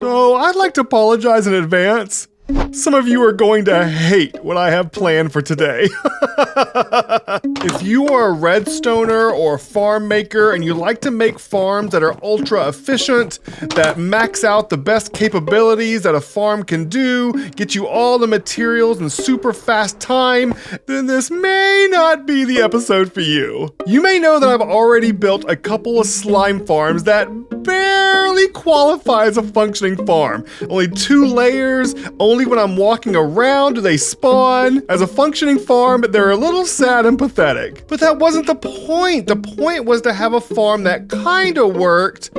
So I'd like to apologize in advance. Some of you are going to hate what I have planned for today. If you are a redstoner or a farm maker and you like to make farms that are ultra efficient, that max out the best capabilities that a farm can do, get you all the materials in super fast time, then this may not be the episode for you. You may know that I've already built a couple of slime farms that barely qualify as a functioning farm. Only 2 layers, only when I'm walking around do they spawn. As a functioning farm, they're a little sad and pathetic. But that wasn't the point. The point was to have a farm that kinda worked,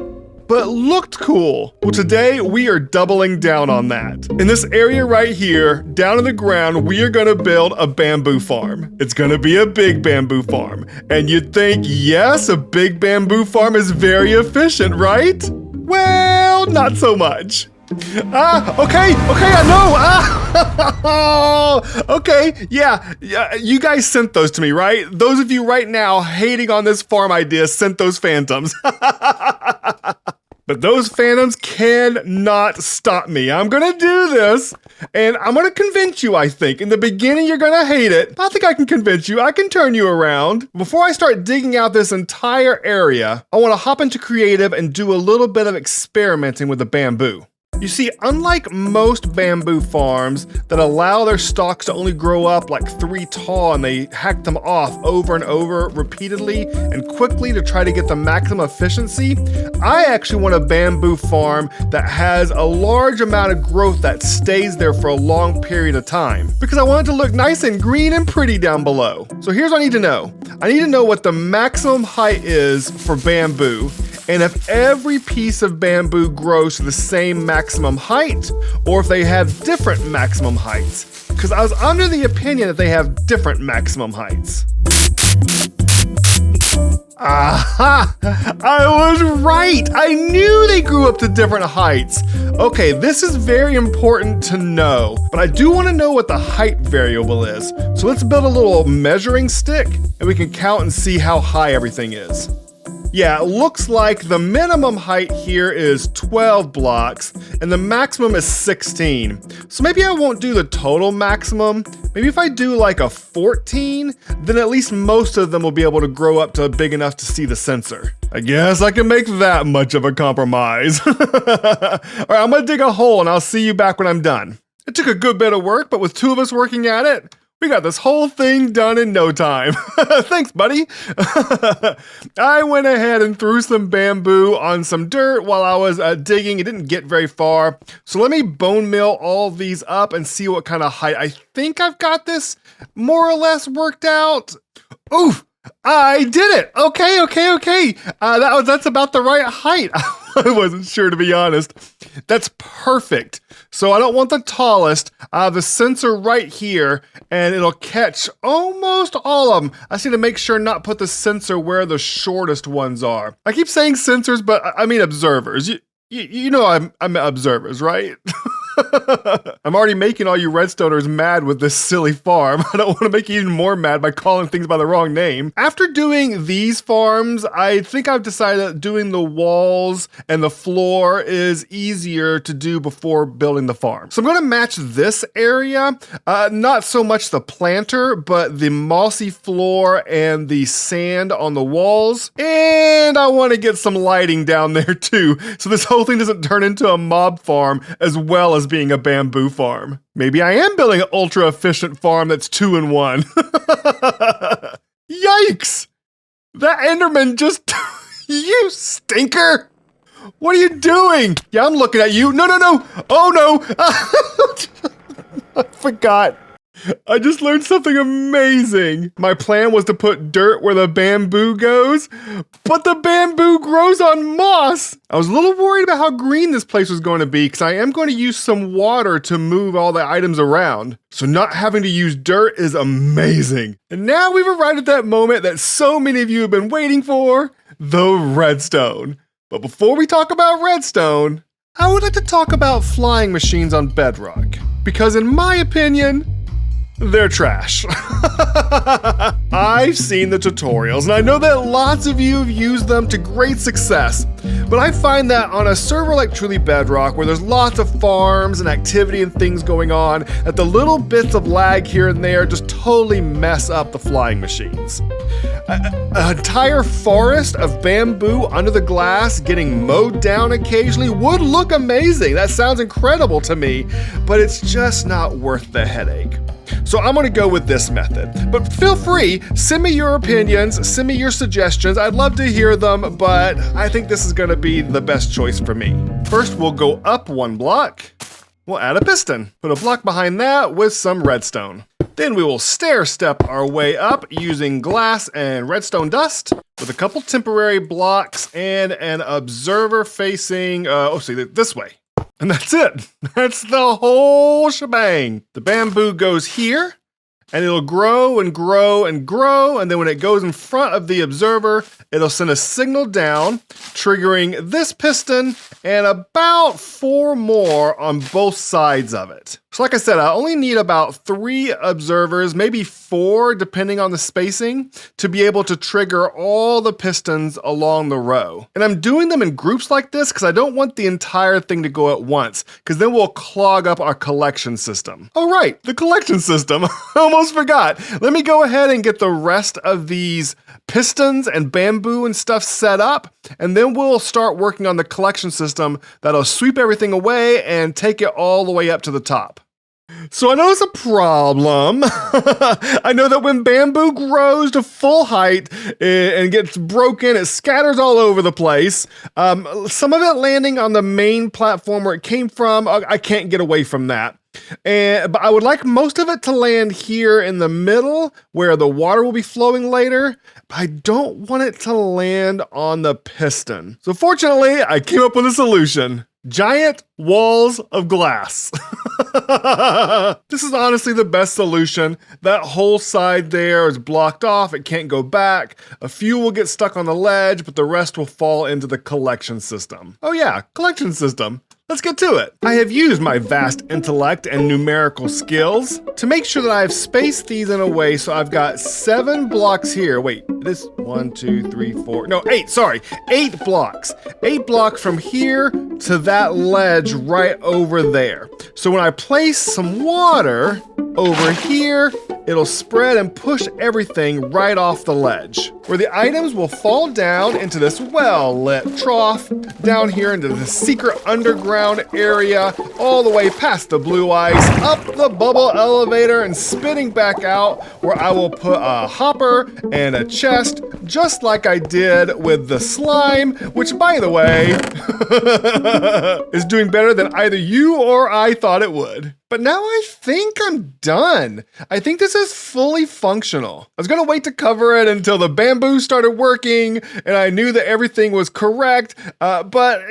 but looked cool. Well, today we are doubling down on that. In this area right here, down in the ground, we are gonna build a bamboo farm. It's gonna be a big bamboo farm. And you'd think, yes, a big bamboo farm is very efficient, right? Well, not so much. Okay, I know. Okay, yeah, you guys sent those to me, right? Those of you right now hating on this farm idea sent those phantoms. But those phantoms cannot stop me. I'm gonna do this, and I'm gonna convince you, I think. In the beginning, you're gonna hate it, but I think I can convince you. I can turn you around. Before I start digging out this entire area, I wanna hop into creative and do a little bit of experimenting with the bamboo. You see, unlike most bamboo farms that allow their stalks to only grow up like 3 tall and they hack them off over and over repeatedly and quickly to try to get the maximum efficiency, I actually want a bamboo farm that has a large amount of growth that stays there for a long period of time, because I want it to look nice and green and pretty down below. So here's what I need to know. I need to know what the maximum height is for bamboo, and if every piece of bamboo grows to the same maximum height, or if they have different maximum heights. Because I was under the opinion that they have different maximum heights. Aha! I was right! I knew they grew up to different heights. Okay, this is very important to know, but I do want to know what the height variable is. So let's build a little measuring stick, and we can count and see how high everything is. Yeah, it looks like the minimum height here is 12 blocks and the maximum is 16. So maybe I won't do the total maximum. Maybe if I do like a 14, then at least most of them will be able to grow up to big enough to see the sensor. I guess I can make that much of a compromise. All right, I'm gonna dig a hole and I'll see you back when I'm done. It took a good bit of work, but with 2 of us working at it, we got this whole thing done in no time. Thanks, buddy. I went ahead and threw some bamboo on some dirt while I was digging. It didn't get very far. So let me bone meal all these up and see what kind of height. I think I've got this more or less worked out. Oof, I did it. Okay. That's about the right height. I wasn't sure, to be honest. That's perfect. So I don't want the tallest. The sensor right here, and it'll catch almost all of them. I just need to make sure not put the sensor where the shortest ones are. I keep saying sensors, but I mean observers. You know I'm observers, right? I'm already making all you redstoners mad with this silly farm. I don't want to make you even more mad by calling things by the wrong name. After doing these farms, I think I've decided that doing the walls and the floor is easier to do before building the farm. So I'm going to match this area, not so much the planter, but the mossy floor and the sand on the walls. And I want to get some lighting down there too, so this whole thing doesn't turn into a mob farm as well as being a bamboo farm. Maybe I am building an ultra efficient farm that's 2 in 1. Yikes! That Enderman just... You stinker! What are you doing? Yeah, I'm looking at you. No. Oh no! I forgot. I just learned something amazing. My plan was to put dirt where the bamboo goes, but the bamboo grows on moss. I was a little worried about how green this place was going to be because I am going to use some water to move all the items around. So not having to use dirt is amazing. And now we've arrived at that moment that so many of you have been waiting for, the redstone. But before we talk about redstone, I would like to talk about flying machines on Bedrock. Because in my opinion, they're trash. I've seen the tutorials, and I know that lots of you have used them to great success, but I find that on a server like Truly Bedrock, where there's lots of farms and activity and things going on, that the little bits of lag here and there just totally mess up the flying machines. An entire forest of bamboo under the glass getting mowed down occasionally would look amazing. That sounds incredible to me, but it's just not worth the headache. So I'm gonna go with this method. But feel free, send me your opinions, send me your suggestions. I'd love to hear them, but I think this is gonna be the best choice for me. First, we'll go up 1 block. We'll add a piston. Put a block behind that with some redstone. Then we will stair step our way up using glass and redstone dust with a couple temporary blocks and an observer facing, this way. And that's it. That's the whole shebang. The bamboo goes here, and it'll grow and grow and grow, and then when it goes in front of the observer, it'll send a signal down, triggering this piston and about 4 more on both sides of it. So like I said, I only need about 3 observers, maybe 4, depending on the spacing, to be able to trigger all the pistons along the row. And I'm doing them in groups like this because I don't want the entire thing to go at once, because then we'll clog up our collection system. Oh right, the collection system. I almost forgot. Let me go ahead and get the rest of these pistons and bamboo and stuff set up, and then we'll start working on the collection system that'll sweep everything away and take it all the way up to the top. So I know it's a problem. I know that when bamboo grows to full height and gets broken, it scatters all over the place. Some of it landing on the main platform where it came from, I can't get away from that. But I would like most of it to land here in the middle where the water will be flowing later. But I don't want it to land on the piston. So fortunately, I came up with a solution. Giant walls of glass. This is honestly the best solution. That whole side there is blocked off. It can't go back. A few will get stuck on the ledge, but the rest will fall into the collection system. Oh yeah, collection system. Let's get to it. I have used my vast intellect and numerical skills to make sure that I've spaced these in a way so I've got 7 blocks here. Wait, this 1, 2, 3, 4, no, 8, sorry, 8 blocks. 8 blocks from here to that ledge right over there. So when I place some water over here, it'll spread and push everything right off the ledge, where the items will fall down into this well-lit trough, down here into the secret underground area, all the way past the blue ice, up the bubble elevator, and spinning back out, where I will put a hopper and a chest, just like I did with the slime, which, by the way, is doing better than either you or I thought it would. But now I think I'm done. I think this is fully functional. I was gonna wait to cover it until the bamboo started working and I knew that everything was correct, but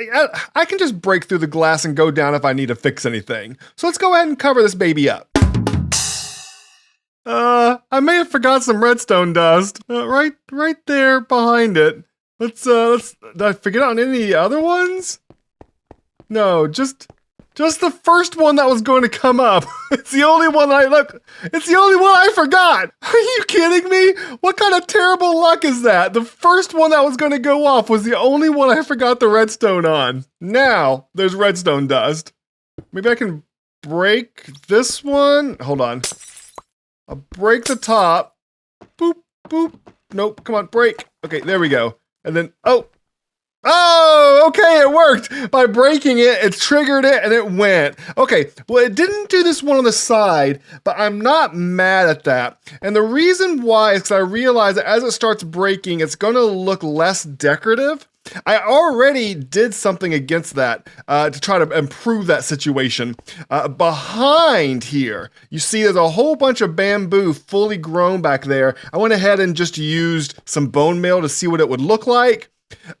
I can just break through the glass and go down if I need to fix anything. So let's go ahead and cover this baby up. I may have forgot some redstone dust, right there behind it. Did I forget on any other ones? No, just the first one that was going to come up. It's the only one I forgot. Are you kidding me? What kind of terrible luck is that? The first one that was going to go off was the only one I forgot the redstone on. Now, there's redstone dust. Maybe I can break this one. Hold on. I'll break the top. Boop, boop. Nope, come on, break. Okay, there we go. And then, oh, okay, it worked. By breaking it, it triggered it and it went. Okay, well, it didn't do this one on the side, but I'm not mad at that. And the reason why is because I realize that as it starts breaking, it's going to look less decorative. I already did something against that to try to improve that situation. Behind here, you see there's a whole bunch of bamboo fully grown back there. I went ahead and just used some bone meal to see what it would look like.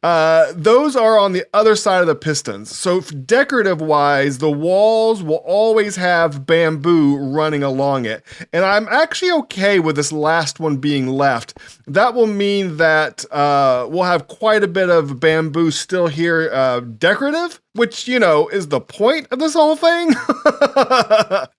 Those are on the other side of the pistons. So decorative wise, the walls will always have bamboo running along it. And I'm actually okay with this last one being left. That will mean that we'll have quite a bit of bamboo still here decorative, which, you know, is the point of this whole thing.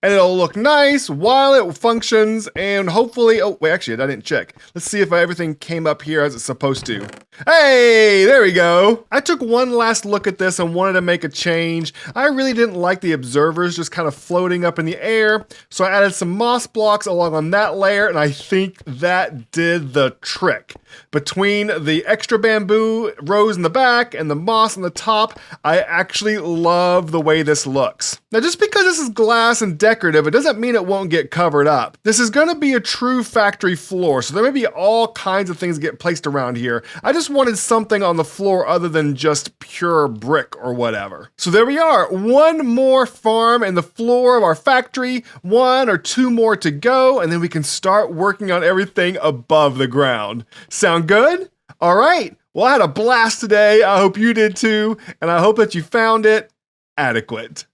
And it'll look nice while it functions, and hopefully, oh, wait, actually, I didn't check. Let's see if everything came up here as it's supposed to. Hey, there we go. I took one last look at this and wanted to make a change. I really didn't like the observers just kind of floating up in the air, so I added some moss blocks along on that layer, and I think that did the trick. Between the extra bamboo rows in the back and the moss on the top, I actually love the way this looks. Now, just because this is glass and decorative, it doesn't mean it won't get covered up. This is going to be a true factory floor, so there may be all kinds of things get placed around here. I just wanted something on the floor other than just pure brick or whatever. So there we are, one more farm in the floor of our factory, 1 or 2 more to go, and then we can start working on everything above the ground. Sound good? All right. Well, I had a blast today. I hope you did too, and I hope that you found it adequate.